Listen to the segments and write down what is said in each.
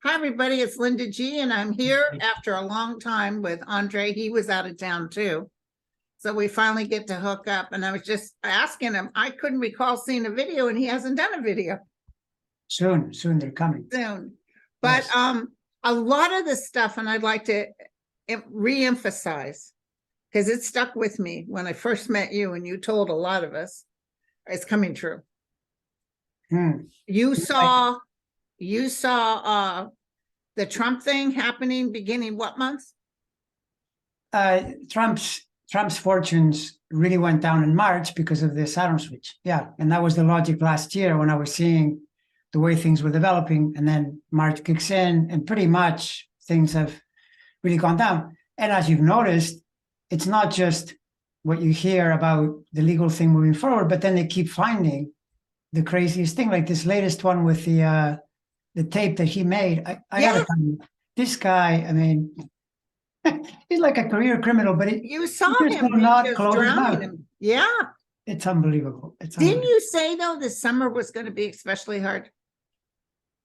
Hi, everybody. It's Linda G, and I'm here after a long time with Andre. He was out of town too. So we finally get to hook up. And I was just asking him, I couldn't recall seeing a video, and he hasn't done a video. Soon they're coming. Soon. But yes. A lot of the stuff, and I'd like to re-emphasize, because it stuck with me when I first met you and you told a lot of us, it's coming true. You saw the Trump thing happening beginning what month? Trump's fortunes really went down in March because of the Saturn switch. Yeah, and that was the logic last year when I was seeing the way things were developing, and then March kicks in, and pretty much things have really gone down. And as you've noticed, it's not just what you hear about the legal thing moving forward, but then they keep finding the craziest thing, like this latest one with the tape that he made. I gotta tell you, this guy, I mean, he's like a career criminal, but you saw him not drowning him. Yeah, it's unbelievable. Didn't you say though the summer was going to be especially hard?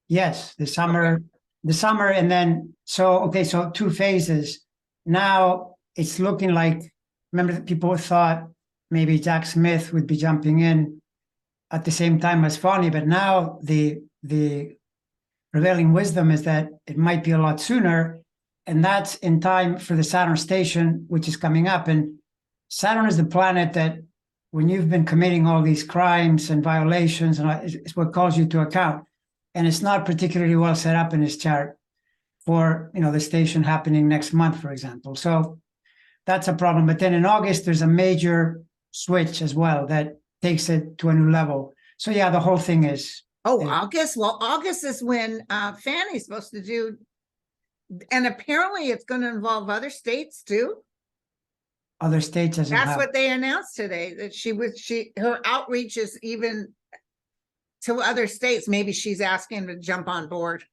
Yes, the summer, and then so two phases. Now it's looking like, remember that people thought maybe Jack Smith would be jumping in at the same time as Fani, but now the prevailing wisdom is that it might be a lot sooner, and that's in time for the Saturn station, which is coming up. And Saturn is the planet that, when you've been committing all these crimes and violations, and it's what calls you to account. And it's not particularly well set up in his chart for, the station happening next month, for example. So that's a problem. But then in August, there's a major switch as well that takes it to a new level. So yeah, the whole thing is. Oh, August. Well, August is when Fanny's supposed to do, and apparently it's going to involve other states too. Other states, as that's what they announced today, that her outreach is even to other states. Maybe she's asking to jump on board.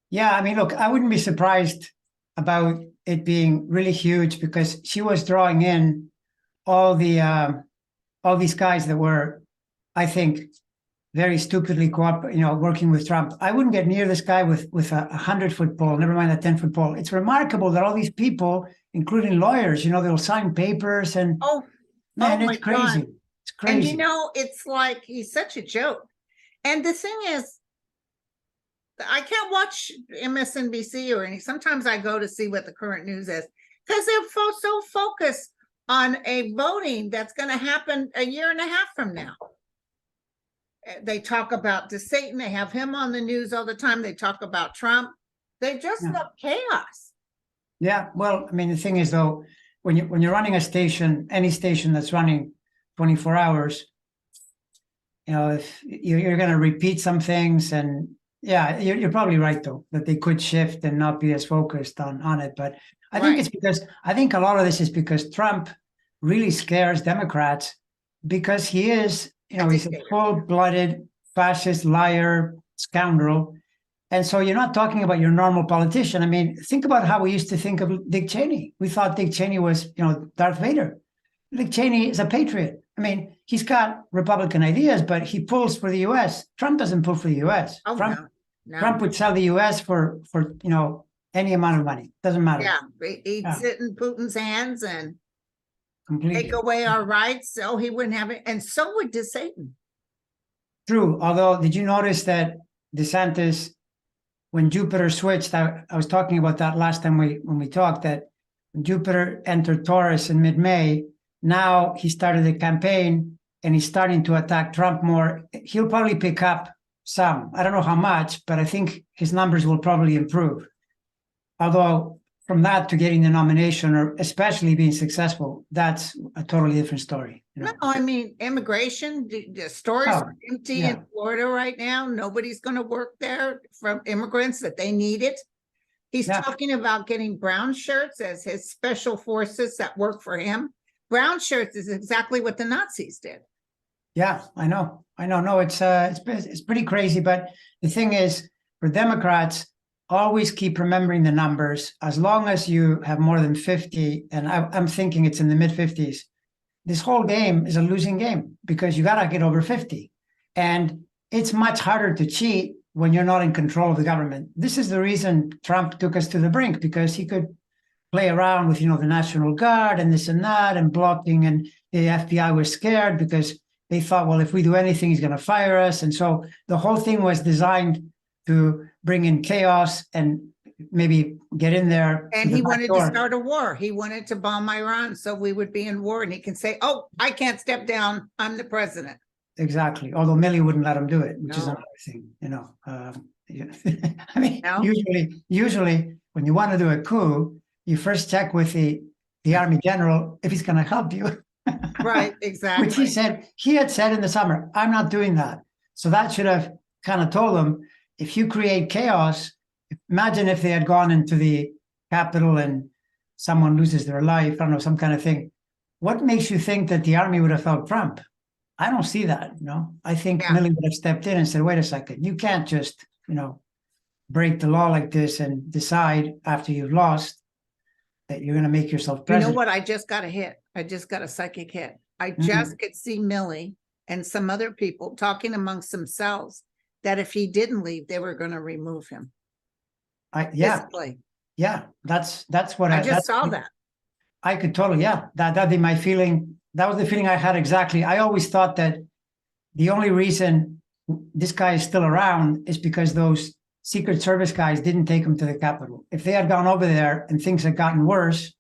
Yeah, I mean, look, I wouldn't be surprised about it being really huge, because she was drawing in all these guys that were, I think, very stupidly working with Trump. I wouldn't get near this guy with a 100-foot pole, never mind a 10-foot pole. It's remarkable that all these people, including lawyers, they'll sign papers and it's crazy. God. It's crazy. And it's like he's such a joke. And the thing is, I can't watch MSNBC or anything. Sometimes I go to see what the current news is, because they're so focused on a voting that's going to happen a year and a half from now. They talk about DeSatan. They have him on the news all the time. They talk about Trump. They just love chaos. Yeah. Well, I mean, the thing is, though, when you're running a station, any station that's running 24 hours, if you're going to repeat some things, and yeah, you're probably right, though, that they could shift and not be as focused on it. But I think it's because, I think a lot of this is because Trump really scares Democrats, because he is, he's a full-blooded fascist, liar, scoundrel. And so you're not talking about your normal politician. I mean, think about how we used to think of Dick Cheney. We thought Dick Cheney was, Darth Vader. Dick Cheney is a patriot. I mean, he's got Republican ideas, but he pulls for the U.S. Trump doesn't pull for the U.S. Trump would sell the U.S. for any amount of money. Doesn't matter. Yeah, he'd sit in Putin's hands and take away our rights, so he wouldn't have it. And so would DeSatan. True. Although, did you notice that DeSantis, when Jupiter switched, I was talking about that last time when we talked, that when Jupiter entered Taurus in mid-May, now he started a campaign and he's starting to attack Trump more. He'll probably pick up some. I don't know how much, but I think his numbers will probably improve. Although, from that to getting the nomination, or especially being successful, that's a totally different story. No, I mean, immigration, the stores are empty in Florida right now. Nobody's going to work there from immigrants that they need it. He's talking about getting brown shirts as his special forces that work for him. Brown shirts is exactly what the Nazis did. Yeah, I know. No, it's pretty crazy. But the thing is, for Democrats, always keep remembering the numbers. As long as you have more than 50, and I'm thinking it's in the mid-50s, this whole game is a losing game, because you got to get over 50. And it's much harder to cheat when you're not in control of the government. This is the reason Trump took us to the brink, because he could play around with, the National Guard and this and that and blocking, and the FBI was scared because they thought, well, if we do anything, he's going to fire us. And so the whole thing was designed to bring in chaos and maybe get in there. And he wanted to start a war. He wanted to bomb Iran so we would be in war, and he can say, oh, I can't step down. I'm the president. Exactly. Although Milley wouldn't let him do it, which is No. another thing, I mean, No. usually when you want to do a coup, you first check with the army general if he's going to help you. Right, exactly. Which he had said in the summer, I'm not doing that. So that should have kind of told him, if you create chaos, imagine if they had gone into the Capitol and someone loses their life, I don't know, some kind of thing. What makes you think that the army would have helped Trump? I don't see that, I think Milley would have stepped in and said, wait a second, you can't just, break the law like this and decide after you've lost that you're going to make yourself president. You know what? I just got a hit. I just got a psychic hit. I just could see Milley and some other people talking amongst themselves that if he didn't leave, they were going to remove him. Physically. Yeah, that's what I just saw that. I could totally, that'd be my feeling. That was the feeling I had exactly. I always thought that the only reason this guy is still around is because those Secret Service guys didn't take him to the Capitol. If they had gone over there and things had gotten worse,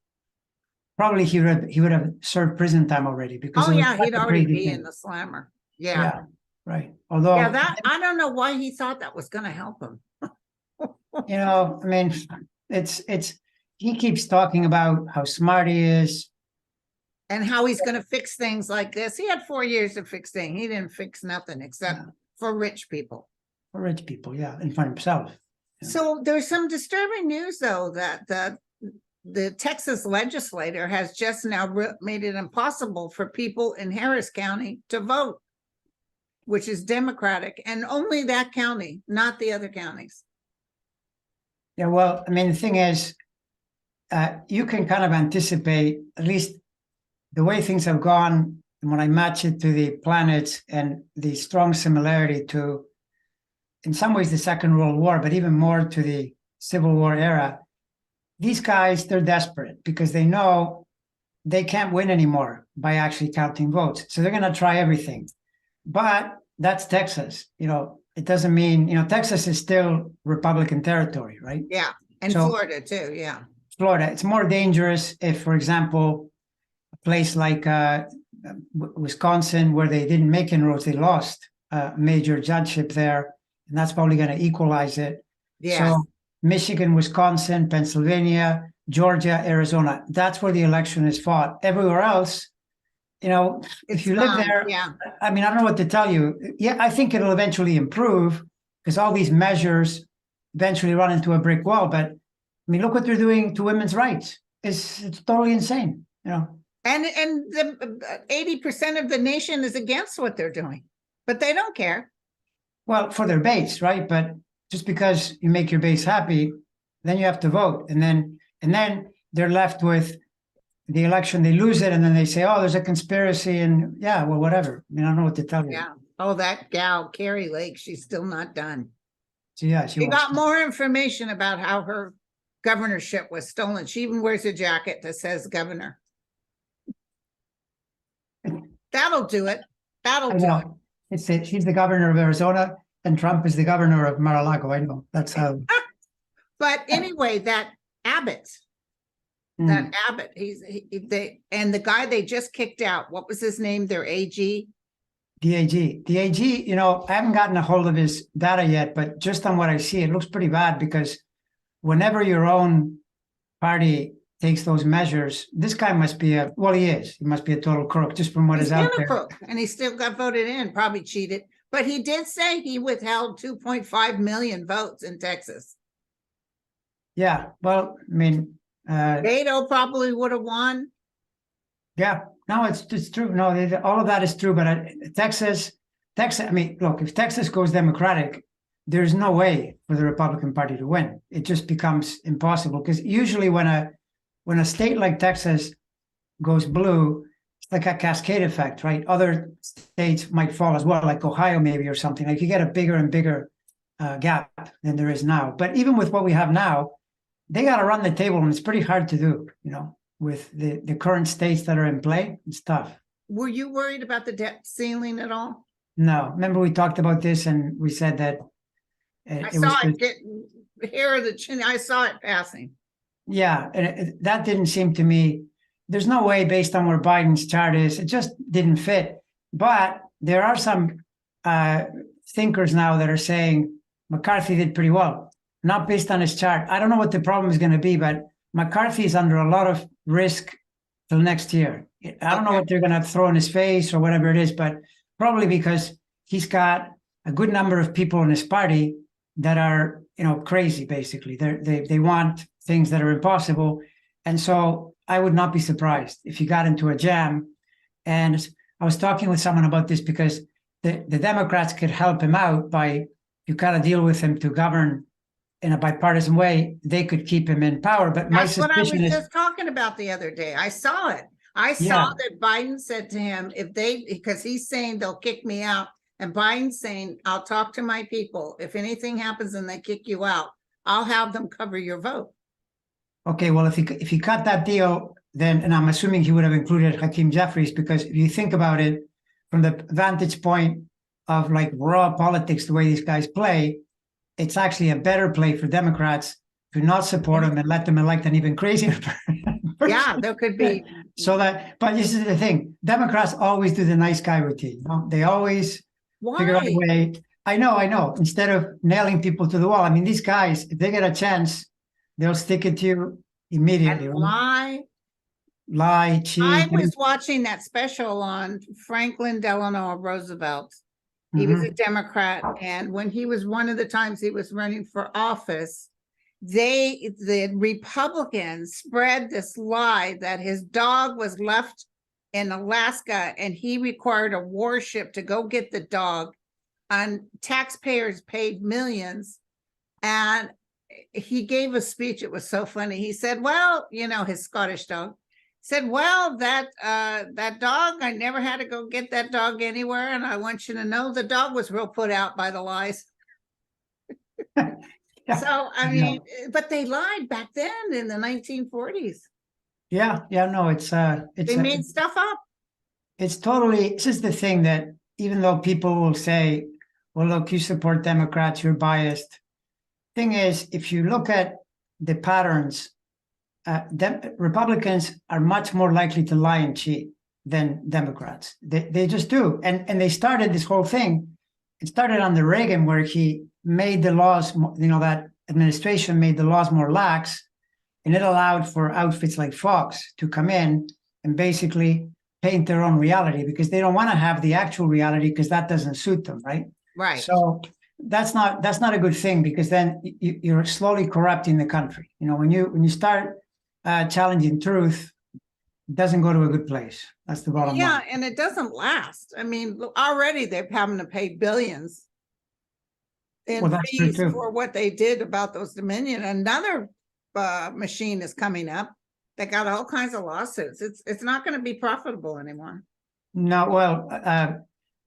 probably he would have served prison time already. Because he'd already be in the slammer. Yeah, right. Although I don't know why he thought that was going to help him. I mean, it's he keeps talking about how smart he is and how he's going to fix things like this. He had 4 years to fix things. He didn't fix nothing except for rich people. For rich people, and for himself. So there's some disturbing news, though, that the Texas legislator has just now made it impossible for people in Harris County to vote, which is Democratic, and only that county, not the other counties. Yeah, well, I mean, the thing is, you can kind of anticipate, at least the way things have gone, and when I match it to the planets and the strong similarity to, in some ways, the Second World War, but even more to the Civil War era, these guys, they're desperate because they know they can't win anymore by actually counting votes. So they're going to try everything. But that's Texas. It doesn't mean, Texas is still Republican territory, right? Yeah. And so, Florida too. Yeah. Florida. It's more dangerous if, for example, a place like Wisconsin, where they didn't make inroads, they lost a major judgeship there. And that's probably going to equalize it. Yeah. So Michigan, Wisconsin, Pennsylvania, Georgia, Arizona, that's where the election is fought. Everywhere else, if you live there, I mean, I don't know what to tell you. Yeah, I think it'll eventually improve because all these measures eventually run into a brick wall. But I mean, look what they're doing to women's rights. It's totally insane, And the 80% of the nation is against what they're doing, but they don't care. Well, for their base, right? But just because you make your base happy, then you have to vote. And then they're left with the election, they lose it, and then they say, oh, there's a conspiracy, and well, whatever. I mean, I don't know what to tell you. Yeah. Oh, that gal, Carrie Lake, she's still not done. So, she got more information about how her governorship was stolen. She even wears a jacket that says governor. That'll do it. That'll do it. She's the governor of Arizona, and Trump is the governor of Mar-a-Lago. I know that's how. But anyway, that Abbott, and the guy they just kicked out. What was his name? Their AG. The AG. I haven't gotten a hold of his data yet, but just on what I see, it looks pretty bad because whenever your own party takes those measures, this guy must be he is. He must be a total crook just from what is out there. Crook, and he still got voted in, probably cheated. But he did say he withheld 2.5 million votes in Texas. Yeah, well, I mean, Beto probably would have won. Yeah, no, it's true. No, all of that is true. But Texas, I mean, look, if Texas goes Democratic, there's no way for the Republican Party to win. It just becomes impossible because usually when a state like Texas goes blue, it's like a cascade effect, right? Other states might fall as well, like Ohio maybe or something. Like you get a bigger and bigger gap than there is now. But even with what we have now, they got to run the table, and it's pretty hard to do, with the current states that are in play. It's tough. Were you worried about the debt ceiling at all? No, remember we talked about this and we said that I it saw was it get hair of the chin. I saw it passing. yeah, and that didn't seem to me. There's no way, based on where Biden's chart is, it just didn't fit. But there are some thinkers now that are saying McCarthy did pretty well, not based on his chart. I don't know what the problem is going to be, but McCarthy is under a lot of risk till next year. I don't know what they're going to throw in his face or whatever it is, but probably because he's got a good number of people in his party that are, crazy. Basically, they want things that are impossible, and so I would not be surprised if he got into a jam. And I was talking with someone about this because the Democrats could help him out by, you got to deal with him to govern in a bipartisan way. They could keep him in power. But my That's what I was suspicion is, just talking about the other day. I saw it. I saw Yeah. that Biden said to him, because he's saying they'll kick me out. And Biden's saying, I'll talk to my people. If anything happens and they kick you out, I'll have them cover your vote. okay, well, if he cut that deal, then, and I'm assuming he would have included Hakeem Jeffries, because if you think about it from the vantage point of like raw politics, the way these guys play, it's actually a better play for Democrats to not support him and let them elect an even crazier person. Yeah, there could be. So but this is the thing. Democrats always do the nice guy routine. They always figure out a Why? way. I know. Instead of nailing people to the wall. I mean, these guys, if they get a chance, they'll stick it to you immediately. And Lie, cheat. I was watching that special on Franklin Delano Roosevelt. He was a Democrat, and when he was one of the times he was running for office, the Republicans spread this lie that his dog was left in Alaska and he required a warship to go get the dog, and taxpayers paid millions. And he gave a speech. It was so funny. He said, well, his Scottish dog said, well, that dog, I never had to go get that dog anywhere. And I want you to know the dog was real put out by the lies. Yeah, So, I mean, but they lied back then in the 1940s. yeah, no, They made stuff up. It's totally, this is the thing that even though people will say, well, look, you support Democrats, you're biased. Thing is, if you look at the patterns, Republicans are much more likely to lie and cheat than Democrats. They just do. And they started this whole thing. It started under Reagan, where he made the laws, that administration made the laws more lax, and it allowed for outfits like Fox to come in and basically paint their own reality, because they don't want to have the actual reality, because that doesn't suit them, right? Right. So that's not a good thing, because then you're slowly corrupting the country. When you start challenging truth, it doesn't go to a good place. That's the bottom line. Yeah, and it doesn't last. I mean, already they're having to pay billions in Well, that's true fees too. for what they did about those Dominion. Another machine is coming up that got all kinds of lawsuits. It's not going to be profitable anymore. No, well,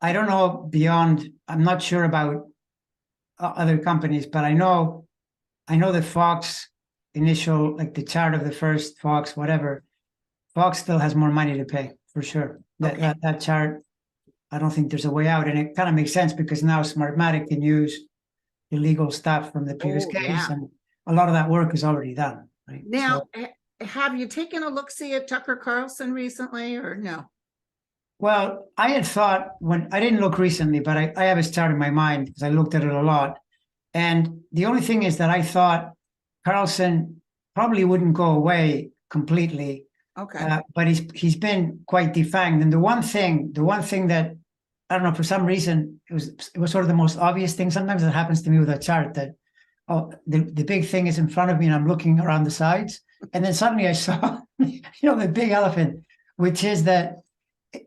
I don't know beyond. I'm not sure about other companies, but I know the Fox initial, like the chart of the first Fox, whatever. Fox still has more money to pay for sure. That chart, I don't think there's a way out, and it kind of makes sense because now Smartmatic can use illegal stuff from the previous case, yeah. and a lot of that work is already done. Right Now, have you taken a look-see at Tucker Carlson recently, or no? Well, I had thought, when I didn't look recently, but I have his chart in my mind because I looked at it a lot. And the only thing is that I thought Carlson probably wouldn't go away completely. Okay. But he's been quite defanged. And the one thing that, I don't know, for some reason, it was sort of the most obvious thing. Sometimes it happens to me with a chart that, the big thing is in front of me and I'm looking around the sides. And then suddenly I saw, the big elephant, which is that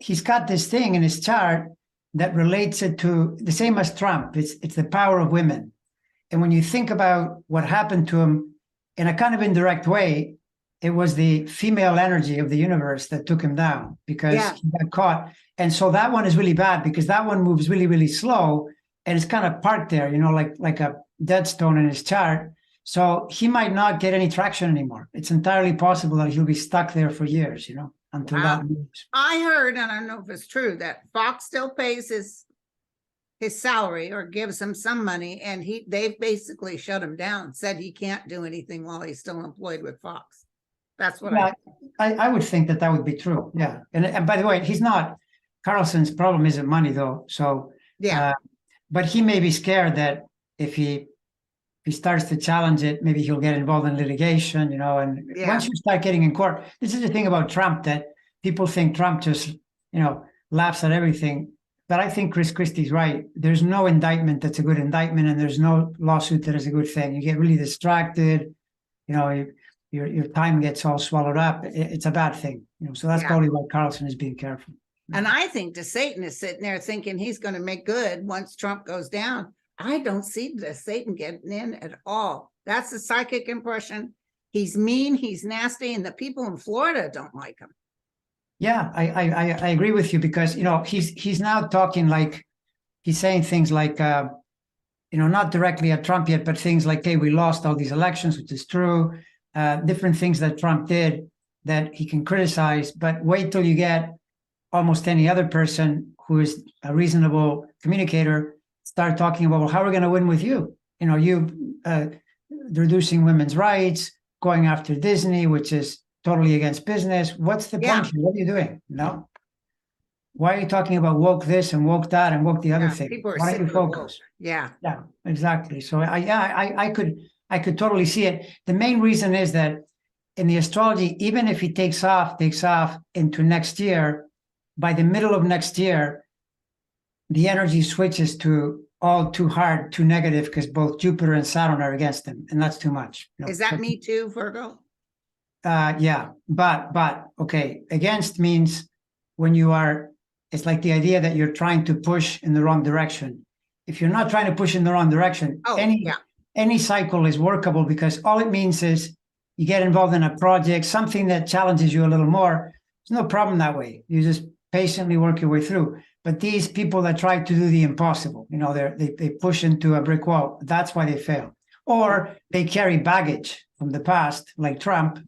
he's got this thing in his chart that relates it to the same as Trump. It's the power of women. And when you think about what happened to him in a kind of indirect way, it was the female energy of the universe that took him down, because he got caught. And so that one is really bad, because that one moves really, really slow. and it's kind of parked there, like a dead stone in his chart. So he might not get any traction anymore. It's entirely possible that he'll be stuck there for years, until Wow. that moves. I heard, and I don't know if it's true, that Fox still pays his salary or gives him some money, and they've basically shut him down, said he can't do anything while he's still employed with Fox. That's what Yeah, I would think that would be true. Yeah. And by the way, Carlson's problem isn't money though. So, yeah. But he may be scared that if he starts to challenge it, maybe he'll get involved in litigation, and Yeah. once you start getting in court, this is the thing about Trump, that people think Trump just, laughs at everything. But I think Chris Christie's right. There's no indictment that's a good indictment, and there's no lawsuit that is a good thing. You get really distracted, your time gets all swallowed up. It's a bad thing, so that's Yeah. probably why Carlson is being careful. And I think DeSatan is sitting there thinking he's going to make good once Trump goes down. I don't see DeSatan getting in at all. That's the psychic impression. He's mean, he's nasty, and the people in Florida don't like him. Yeah, I agree with you, because he's now talking like, he's saying things like not directly at Trump yet, but things like, hey, we lost all these elections, which is true. Different things that Trump did that he can criticize, but wait till you get almost any other person who is a reasonable communicator start talking about, well, how are we going to win with you? You reducing women's rights, going after Disney, which is totally against business. What's the point here? What are you doing? Why are you talking about woke this and woke that and woke the other thing? People are Why don't you focus? woke. Yeah, exactly. So I could totally see it. The main reason is that in the astrology, even if he takes off into next year, by the middle of next year, the energy switches to all too hard, too negative, because both Jupiter and Saturn are against him, and that's too much. Is that me too, Virgo? Yeah, but okay, against means when it's like the idea that you're trying to push in the wrong direction. If you're not trying to push in the wrong direction, any cycle is workable, because all it means is you get involved in a project, something that challenges you a little more. There's no problem that way. You just patiently work your way through. But these people that try to do the impossible, they push into a brick wall. That's why they fail. Or they carry baggage from the past, like Trump,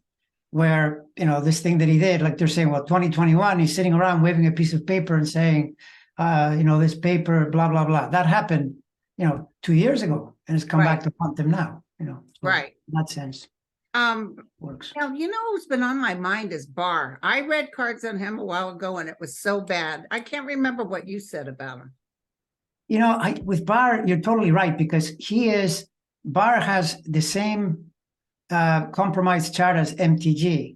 where, this thing that he did, like they're saying, well, 2021, he's sitting around waving a piece of paper and saying, this paper, blah, blah, blah. That happened, 2 years ago, and it's come back to haunt them now, so right. In that sense. Works. Now, who's been on my mind is Barr. I read cards on him a while ago, and it was so bad. I can't remember what you said about him. With Barr, you're totally right, because Barr has the same compromised chart as MTG.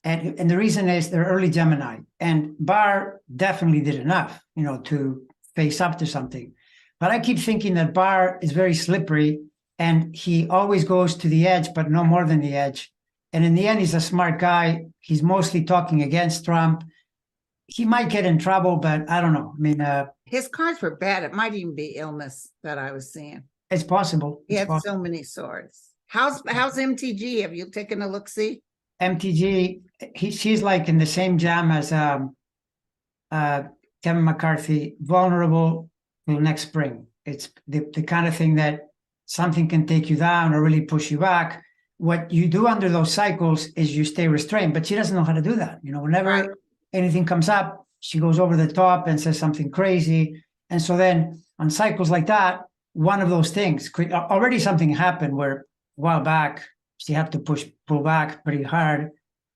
And the reason is they're early Gemini, and Barr definitely did enough, to face up to something. But I keep thinking that Barr is very slippery, and he always goes to the edge, but no more than the edge. And in the end, he's a smart guy. He's mostly talking against Trump. He might get in trouble, but I don't know. I mean, his cards were bad. It might even be illness that I was seeing. It's possible. He had so many swords. How's MTG? Have you taken a look? See, MTG, she's like in the same jam as Kevin McCarthy, vulnerable till next spring. It's the kind of thing that something can take you down or really push you back. What you do under those cycles is you stay restrained, but she doesn't know how to do that. Whenever anything comes up, she goes over the top and says something crazy. And so then on cycles like that, one of those things, already something happened where a while back, she had to pull back pretty hard,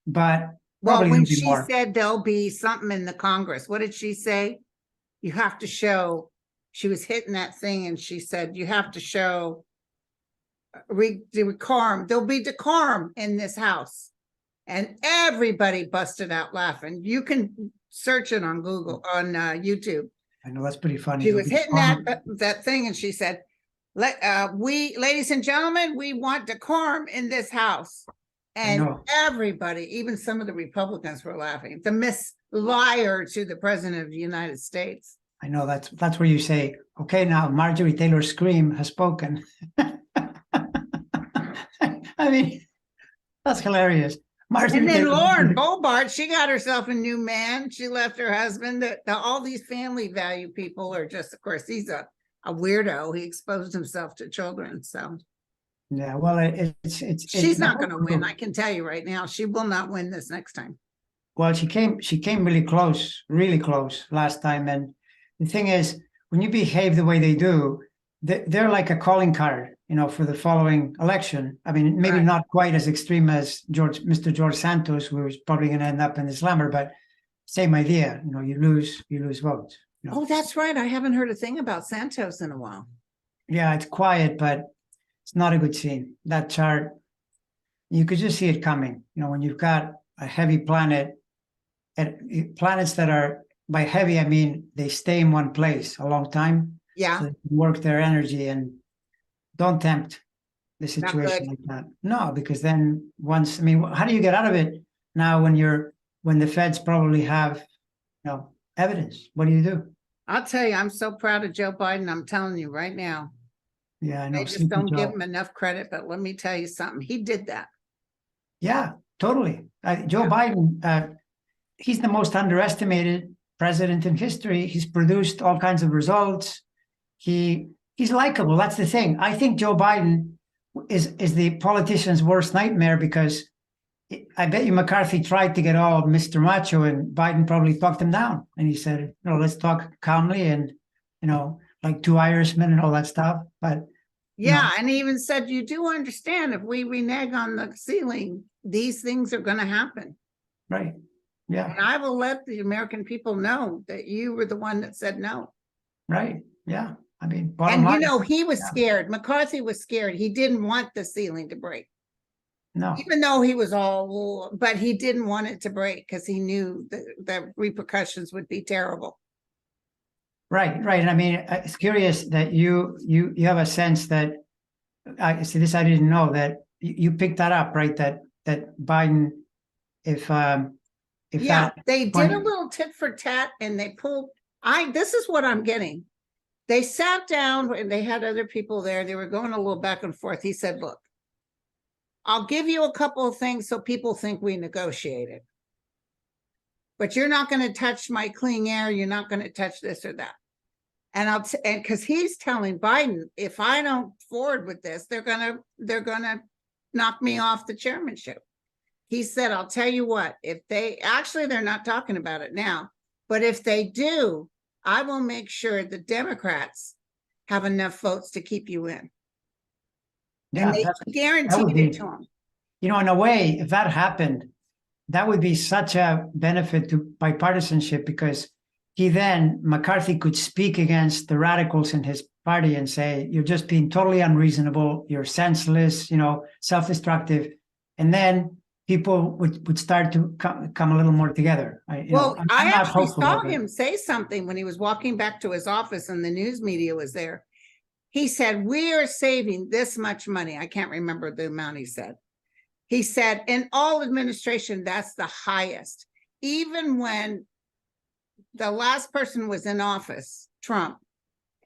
but when she said there'll be something in the Congress, what did she say? You have to show, she was hitting that thing, and she said, you have to show decorum. There'll be decorum in this house. And everybody busted out laughing. You can search it on Google, on YouTube. I know, that's pretty funny. She was hitting that thing, and she said, ladies and gentlemen, we want decorum in this house. And everybody, even some of the Republicans, were laughing. The Miss Liar to the President of the United States. I know, that's where you say, okay, now Marjorie Taylor Greene has spoken. I mean, that's hilarious. And then Lauren Boebert, she got herself a new man. She left her husband. All these family value people are just, of course, he's a a weirdo. He exposed himself to children. So Yeah, well, she's not going to win. I can tell you right now, she will not win this next time. Well, she came really close last time. And the thing is, when you behave the way they do, they're like a calling card, for the following election. I mean, maybe Right. not quite as extreme as Mr. George Santos, who's probably going to end up in the slammer, but same idea. You lose votes. Oh, that's right. I haven't heard a thing about Santos in a while. Yeah, it's quiet, but it's not a good scene. That chart, you could just see it coming. When you've got a heavy planet, and planets that are, by heavy, I mean they stay in one place a long time. Yeah. So they can work their energy, and don't tempt the situation good. like that. No, because then once, I mean, how do you get out of it now when the feds probably have, evidence? What do you do? I'll tell you, I'm so proud of Joe Biden. I'm telling you right now. Yeah, I know. They just don't give him enough credit, but let me tell you something. He did that. Yeah, totally. Joe Biden, he's the most underestimated president in history. He's produced all kinds of results. He's likable. That's the thing. I think Joe Biden is the politician's worst nightmare, because I bet you McCarthy tried to get all Mr. Macho, and Biden probably talked him down. And he said, let's talk calmly, and, like two Irishmen and all that stuff. But yeah, and he even said, you do understand if we renege on the ceiling, these things are going to happen. Right. Yeah. And I will let the American people know that you were the one that said no. Right. Yeah. I mean, and line, he was scared. McCarthy was scared. He didn't want the ceiling to break. No. Even though he was but he didn't want it to break because he knew the repercussions would be terrible. Right. And I mean, it's curious that you have a sense that, I see this, I didn't know that you picked that up, right? That Biden, if they did a little tit for tat, and they pulled, this is what I'm getting. They sat down and they had other people there. They were going a little back and forth. He said, look, I'll give you a couple of things so people think we negotiated, but you're not going to touch my clean air. You're not going to touch this or that. And because he's telling Biden, if I don't forward with this, they're gonna knock me off the chairmanship. He said, I'll tell you what, if they're not talking about it now, but if they do, I will make sure the Democrats have enough votes to keep you in. Yeah, and they guaranteed it to him. In a way, if that happened, that would be such a benefit to bipartisanship, because McCarthy could speak against the radicals in his party and say, you're just being totally unreasonable, you're senseless, self-destructive. And then people would start to come a little more together. I actually saw him say something when he was walking back to his office and the news media was there. He said, we are saving this much money. I can't remember the amount he said. He said, in all administration, that's the highest. Even when the last person was in office, Trump,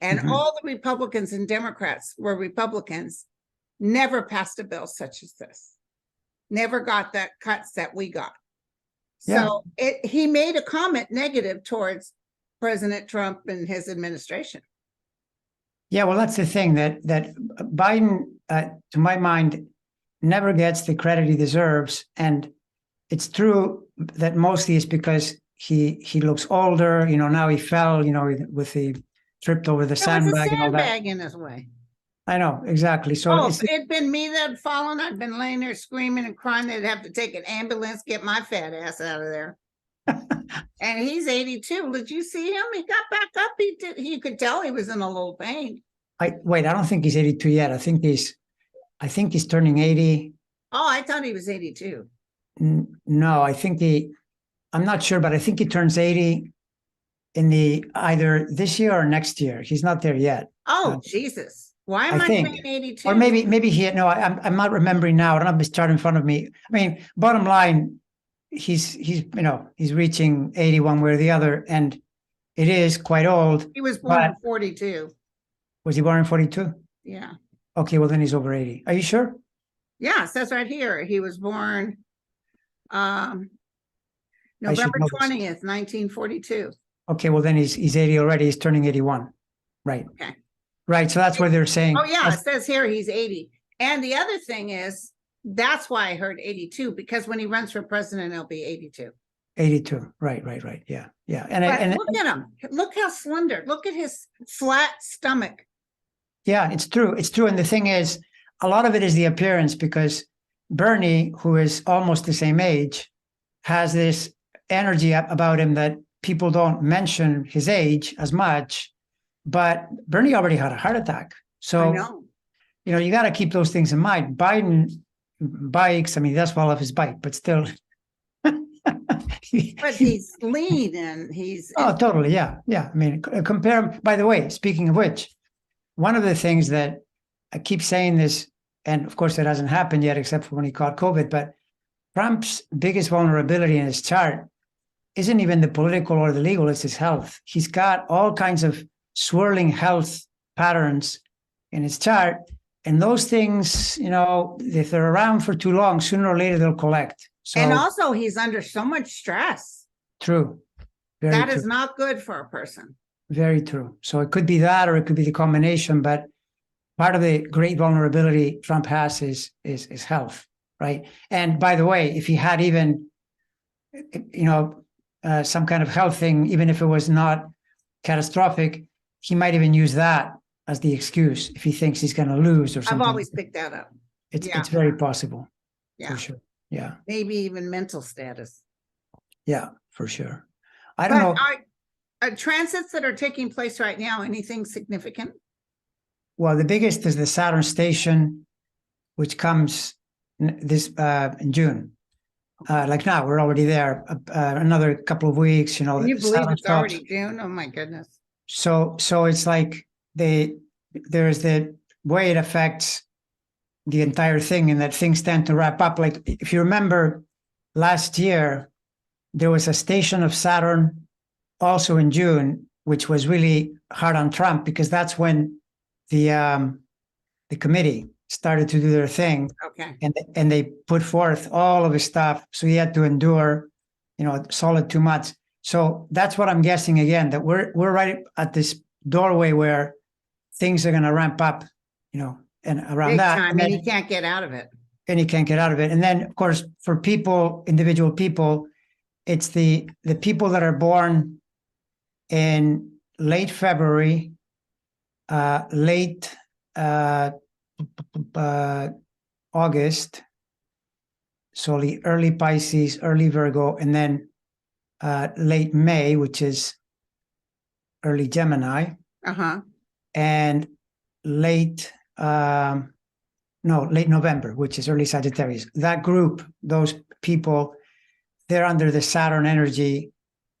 and all the Republicans and Democrats were Republicans, never passed a bill such as this. Never got that cuts that we got. So he made a comment negative towards President Trump and his administration. Yeah, well, that's the thing, that Biden, to my mind, never gets the credit he deserves. And it's true that mostly it's because he looks older. Now he fell, with the tripped over the sandbag and all that. Sandbag in his way. I know, exactly. So if it'd been me that had fallen, I'd been laying there screaming and crying. They'd have to take an ambulance, get my fat ass out of there. And he's 82. Did you see him? He got back up. You could tell he was in a little pain. I don't think he's 82 yet. I think he's turning 80. Oh, I thought he was 82. No, I'm not sure, but I think he turns 80 in either this year or next year. He's not there yet. Oh, Jesus. Why am I saying 82? Or maybe he, no, I'm not remembering now. I don't have his chart in front of me. I mean, bottom line, he's reaching 80 one way or the other, and it is quite old. He was born in 42. Was he born in 42? Yeah. Okay, well then he's over 80. Are you sure? Yeah, it says right here. He was born November 20th, 1942. Okay, well then he's 80 already. He's turning 81. Right. Okay. Right. So that's where they're saying. Oh, yeah, it says here he's 80. And the other thing is, that's why I heard 82, because when he runs for president, he'll be 82. 82. Right. Yeah. And But look at him. Look how slender. Look at his flat stomach. yeah, it's true. It's true. And the thing is, a lot of it is the appearance, because Bernie, who is almost the same age, has this energy about him that people don't mention his age as much. But Bernie already had a heart attack. So, I know. you got to keep those things in mind. Biden bikes, I mean, that's well off his bike, but still. But he's lean and he's. Oh, totally. Yeah. I mean, compare. By the way, speaking of which, one of the things that I keep saying this, and of course it hasn't happened yet, except for when he caught COVID, but Trump's biggest vulnerability in his chart isn't even the political or the legal, it's his health. He's got all kinds of swirling health patterns in his chart. And those things, if they're around for too long, sooner or later they'll collect. So, and also he's under so much stress. True. That is not good for a person. Very true. So it could be that, or it could be the combination, but part of the great vulnerability Trump has is health, right? And by the way, if he had even, some kind of health thing, even if it was not catastrophic, he might even use that as the excuse if he thinks he's going to lose or something. I've always picked that up. It's very possible. Yeah. For sure. Yeah. Maybe even mental status. Yeah, for sure. I don't know. Transits that are taking place right now, anything significant? Well, the biggest is the Saturn station, which comes this in June. Like now, we're already there. Another couple of weeks, Can you believe Saturn it's stops. already June? Oh my goodness. So it's like there's the way it affects the entire thing, and that things tend to wrap up. Like if you remember last year, there was a station of Saturn also in June, which was really hard on Trump, because that's when the committee started to do their thing. Okay. And they put forth all of his stuff. So he had to endure, solid 2 months. So that's what I'm guessing again, that we're right at this doorway where things are going to ramp up, and around Big that. time, and he can't get out of it. And he can't get out of it. And then, of course, for people, individual people, it's the people that are born in late February, late August, so the early Pisces, early Virgo, and then late May, which is early Gemini, and late November, which is early Sagittarius. That group, those people, they're under the Saturn energy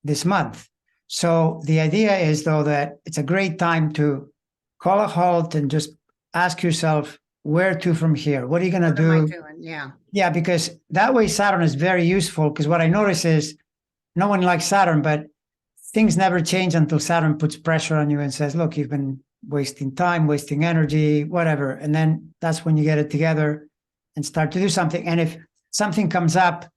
this month. So the idea is, though, that it's a great time to call a halt and just ask yourself, where to from here? What are you going to do? What am I doing? Yeah. Yeah, because that way Saturn is very useful, because what I notice is no one likes Saturn, but things never change until Saturn puts pressure on you and says, look, you've been wasting time, wasting energy, whatever. And then that's when you get it together and start to do something. And if something comes up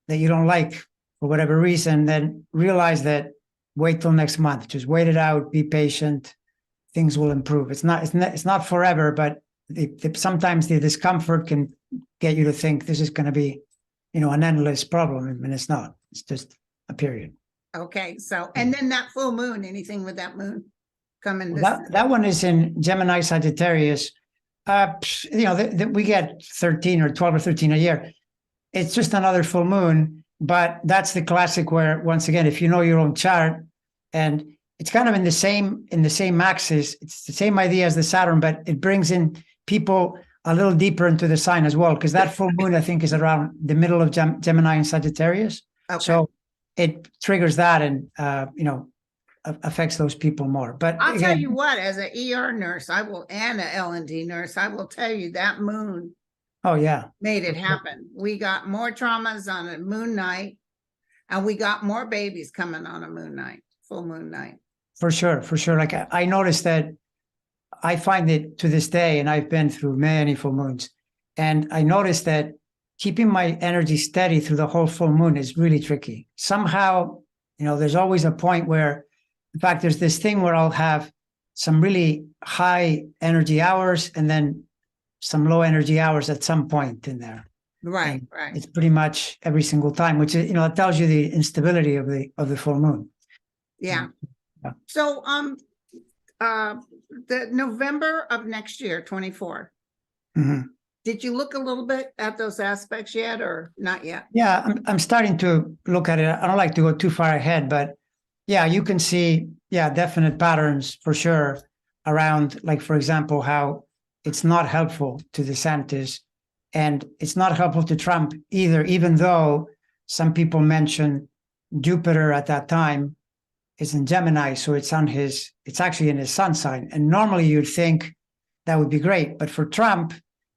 that you don't like for whatever reason, then realize that wait till next month. Just wait it out, be patient. Things will improve. It's not forever, but sometimes the discomfort can get you to think this is going to be, an endless problem, and it's not. It's just a period. Okay. So, and then that full moon, anything with that moon coming? That one is in Gemini Sagittarius. We get 13 or 12 or 13 a year. It's just another full moon, but that's the classic where, once again, if you know your own chart, and it's kind of in the same axis, it's the same idea as the Saturn, but it brings in people a little deeper into the sign as well, because that full moon, I think, is around the middle of Gemini and Sagittarius. Okay. So it triggers that and, affects those people more. But I'll tell you what, as an ER nurse, and a L&D nurse, I will tell you that moon. Oh, yeah. Made it happen. We got more traumas on a moon night, and we got more babies coming on a moon night, full moon night. For sure. Like I noticed that I find it to this day, and I've been through many full moons, and I noticed that keeping my energy steady through the whole full moon is really tricky. Somehow, there's always a point where, in fact, there's this thing where I'll have some really high energy hours and then some low energy hours at some point in there. Right, And right. it's pretty much every single time, which is, it tells you the instability of the full moon. Yeah. Yeah. So, the November of next year, 24. Mhm. Did you look a little bit at those aspects yet, or not yet? Yeah, I'm starting to look at it. I don't like to go too far ahead, but yeah, you can see, definite patterns for sure around, like, for example, how it's not helpful to DeSantis and it's not helpful to Trump either, even though some people mention Jupiter at that time is in Gemini, so it's actually in his sun sign. And normally you'd think that would be great, but for Trump,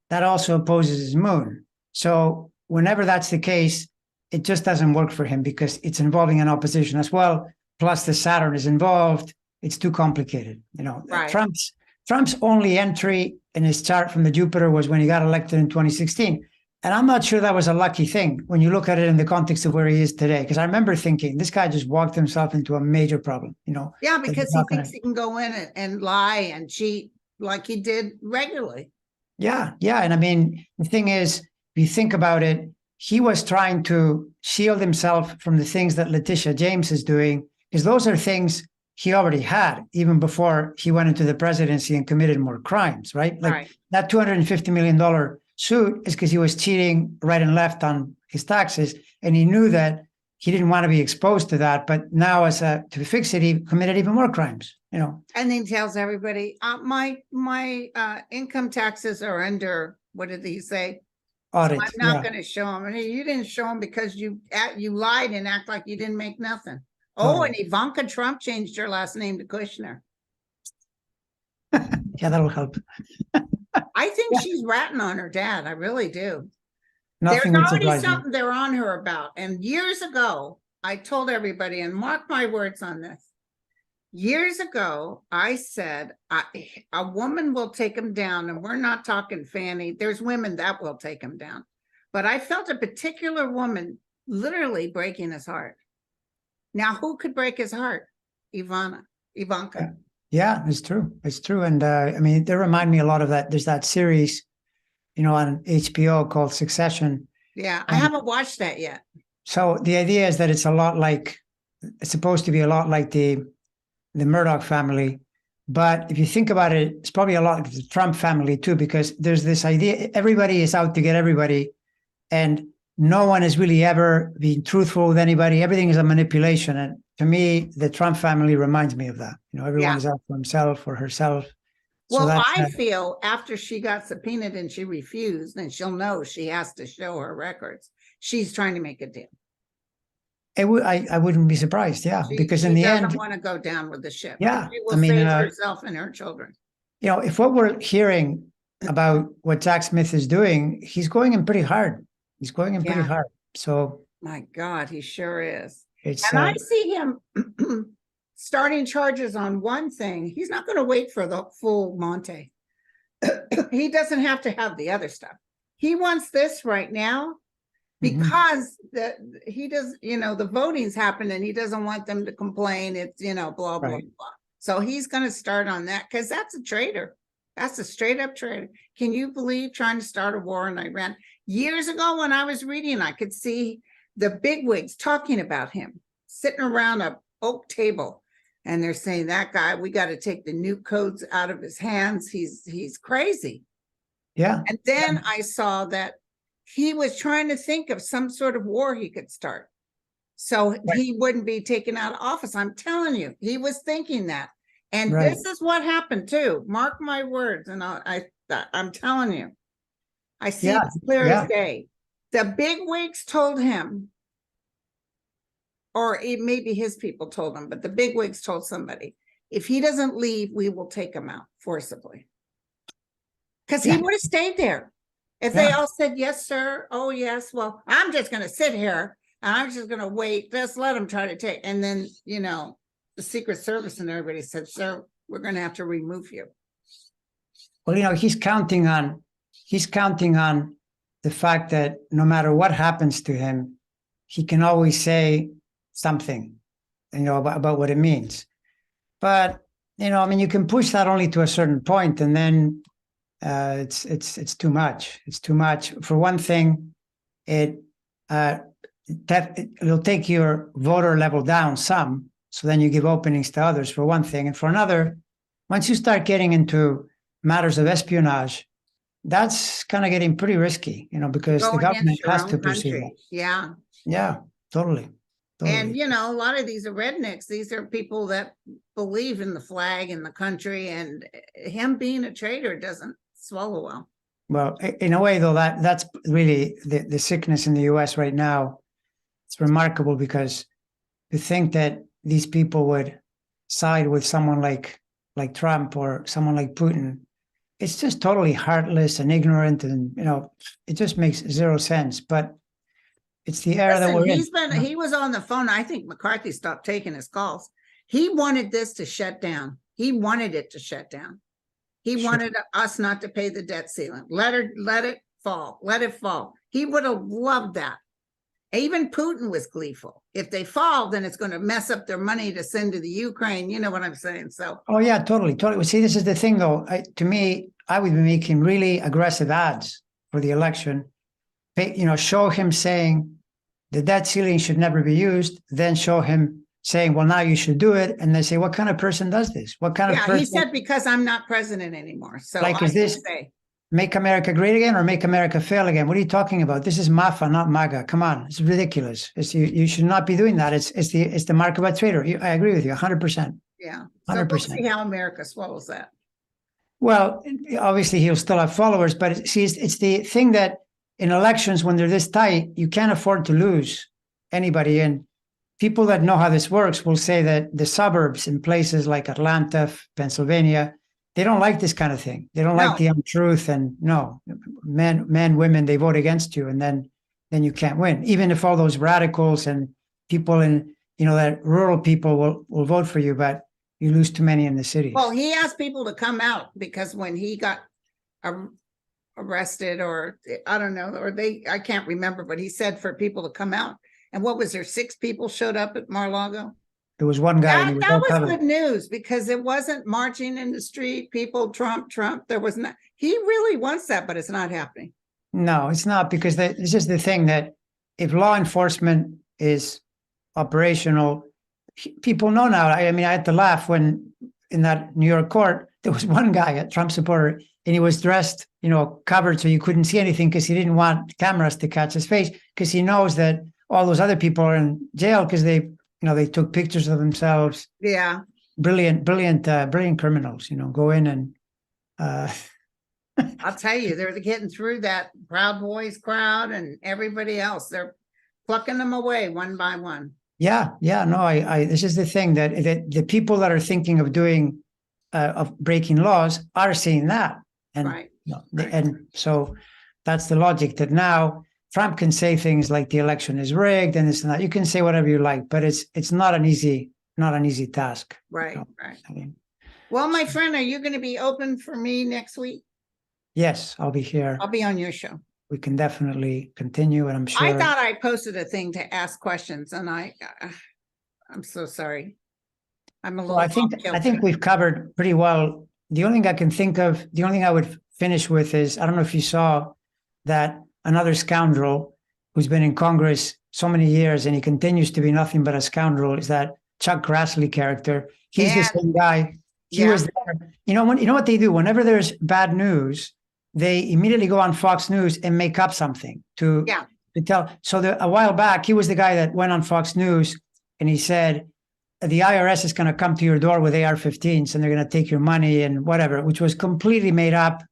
that also opposes his moon. So whenever that's the case, it just doesn't work for him because it's involving an opposition as well. Plus the Saturn is involved. It's too complicated. Right. Trump's only entry in his chart from the Jupiter was when he got elected in 2016. And I'm not sure that was a lucky thing when you look at it in the context of where he is today. Because I remember thinking this guy just walked himself into a major problem, Yeah, because he thinks he can go in and lie and cheat like he did regularly. Yeah. And I mean, the thing is, if you think about it, he was trying to shield himself from the things that Letitia James is doing, because those are things he already had even before he went into the presidency and committed more crimes, right? Like Right. that $250 million suit is because he was cheating right and left on his taxes. And he knew that he didn't want to be exposed to that. But now to fix it, he committed even more crimes, And then tells everybody, my income taxes are under, what did he say? Audit. So I'm not going to show them. And you didn't show them because you lied and act like you didn't make nothing. Oh, Totally. and Ivanka Trump changed her last name to Kushner. Yeah, that'll help. I think she's ratting on her dad. I really do. Nothing There's would already surprise me. something they're on her about. And years ago, I told everybody, and mark my words on this. Years ago, I said, a woman will take him down, and we're not talking Fanny. There's women that will take him down. But I felt a particular woman literally breaking his heart. Now, who could break his heart? Ivanka. Yeah, it's true. It's true. And I mean, they remind me a lot of that. There's that series, on HBO called Succession. Yeah, I haven't watched that yet. So the idea is that it's supposed to be a lot like the Murdoch family. But if you think about it, it's probably a lot like the Trump family too, because there's this idea, everybody is out to get everybody. And no one has really ever been truthful with anybody. Everything is a manipulation. And to me, the Trump family reminds me of that. Everyone is out for himself or herself. Well, I feel after she got subpoenaed and she refused, then she'll know she has to show her records. She's trying to make a deal. I wouldn't be surprised, because in the end, she doesn't want to go down with the ship. Yeah, She will save herself and her children. If what we're hearing about what Jack Smith is doing, he's going in pretty hard. He's going in pretty hard. So, my God, he sure is. And I see him starting charges on one thing. He's not going to wait for the full Monte. He doesn't have to have the other stuff. He wants this right now because he does, the voting's happened and he doesn't want them to complain. It's, blah, blah, blah. So he's going to start on that because that's a traitor. That's a straight up traitor. Can you believe trying to start a war in Iran? Years ago when I was reading, I could see the bigwigs talking about him, sitting around a oak table. And they're saying, that guy, we got to take the nuke codes out of his hands. He's crazy. Yeah. And then I saw that he was trying to think of some sort of war he could start. So he wouldn't be taken out of office. I'm telling you, he was thinking that. And this is what happened too. Mark my words. And I'm telling you, I see it clear as day. The bigwigs told him, or it maybe his people told him, but the bigwigs told somebody, if he doesn't leave, we will take him out forcibly. Because he would have stayed there. If they all said, yes, sir. Oh, yes. Well, I'm just going to sit here and I'm just going to wait. Just let him try to take. And then, the Secret Service and everybody said, sir, we're going to have to remove you. Well, he's counting on the fact that no matter what happens to him, he can always say something, about what it means. But I mean, you can push that only to a certain point, and then it's too much. It's too much. For one thing, it it'll take your voter level down some, so then you give openings to others, for one thing. And for another, once you start getting into matters of espionage, that's kind of getting pretty risky, because Go the against government your has own to pursue country. that. Yeah. Yeah, totally. And, Totally. a lot of these are rednecks. These are people that believe in the flag and the country, and him being a traitor doesn't swallow well. Well, in a way, though, that's really the sickness in the US right now. It's remarkable because to think that these people would side with someone like Trump or someone like Putin, it's just totally heartless and ignorant, and it just makes zero sense. But it's the era that we're in. He was on the phone. I think McCarthy stopped taking his calls. He wanted this to shut down. He wanted it to shut down. He wanted us not to pay the debt ceiling. Let it fall. Let it fall. He would have loved that. Even Putin was gleeful. If they fall, then it's going to mess up their money to send to the Ukraine. You know what I'm saying? So. Oh yeah, totally. Well, see, this is the thing, though. To me, I would be making really aggressive ads for the election. Show him saying the debt ceiling should never be used, then show him saying, well, now you should do it. And they say, what kind of person does this? What kind of person? He said, because I'm not president anymore. So is this make America great again or make America fail again? What are you talking about? This is MAFA, not MAGA. Come on. It's ridiculous. You should not be doing that. It's the mark of a traitor. I agree with you 100%. Yeah. 100%. We'll see how America swallows that. Well, obviously he'll still have followers, but see, it's the thing that in elections, when they're this tight, you can't afford to lose anybody. And people that know how this works will say that the suburbs in places like Atlanta, Pennsylvania, they don't like this kind of thing. They don't like the untruth. And men, women, they vote against you, and then you can't win. Even if all those radicals and people in, that rural people will vote for you, but you lose too many in the cities. Well, he asked people to come out because when he got arrested, or I don't know, or I can't remember, but he said for people to come out. And what was there? 6 people showed up at Mar-a-Lago. There was one guy. That was good news, because it wasn't marching in the street, people, Trump. There was not. He really wants that, but it's not happening. No, it's not, because this is the thing, that if law enforcement is operational, people know now. I mean, I had to laugh when in that New York court, there was one guy, a Trump supporter, and he was dressed, covered so you couldn't see anything, because he didn't want cameras to catch his face, because he knows that all those other people are in jail because they took pictures of themselves. Yeah. Brilliant criminals, go in and I'll tell you, they're getting through that Proud Boys crowd and everybody else. They're plucking them away one by one. Yeah. No, this is the thing, that the people that are thinking of doing of breaking laws are seeing that. And, right. And so that's the logic, that now Trump can say things like the election is rigged and this and that. You can say whatever you like, but it's not an easy task. Right. Right. I mean, well, my friend, are you going to be open for me next week? Yes, I'll be here. I'll be on your show. We can definitely continue, and I'm sure. I thought I posted a thing to ask questions, and I'm so sorry. I'm a little. Well, I think we've covered pretty well. The only thing I can think of, the only thing I would finish with is, I don't know if you saw that another scoundrel who's been in Congress so many years and he continues to be nothing but a scoundrel, is that Chuck Grassley character. He's the same guy. He was there. You know what they do? Whenever there's bad news, they immediately go on Fox News and make up something to tell. So a while back, he was the guy that went on Fox News and he said, the IRS is going to come to your door with AR-15s and they're going to take your money and whatever, which was completely made up.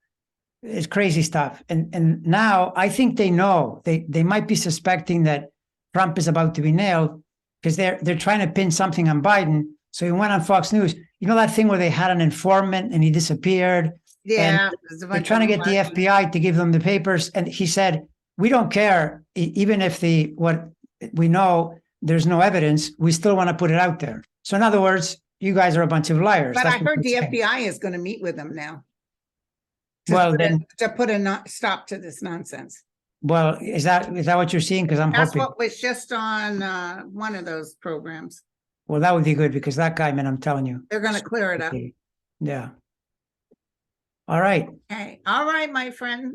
It's crazy stuff. And now I think they know, they might be suspecting that Trump is about to be nailed, because they're trying to pin something on Biden. So he went on Fox News. You know that thing where they had an informant and he disappeared? Yeah. They're trying to get the FBI to give them the papers. And he said, we don't care, even if what we know, there's no evidence, we still want to put it out there. So in other words, you guys are a bunch of liars. But I heard the FBI is going to meet with them now. To put a stop to this nonsense. Well, is that what you're seeing? Because that's hoping. What was just on one of those programs. Well, that would be good because that guy, man, I'm telling you. They're gonna clear it up. Yeah. All right. Okay, all right, my friend.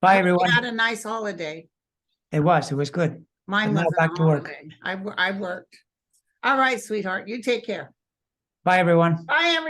Bye, I hope you everyone. had a nice holiday. It was good. Mine But now wasn't back a to work. holiday. I worked. All right, sweetheart, you take care. Bye, everyone. Bye, everyone.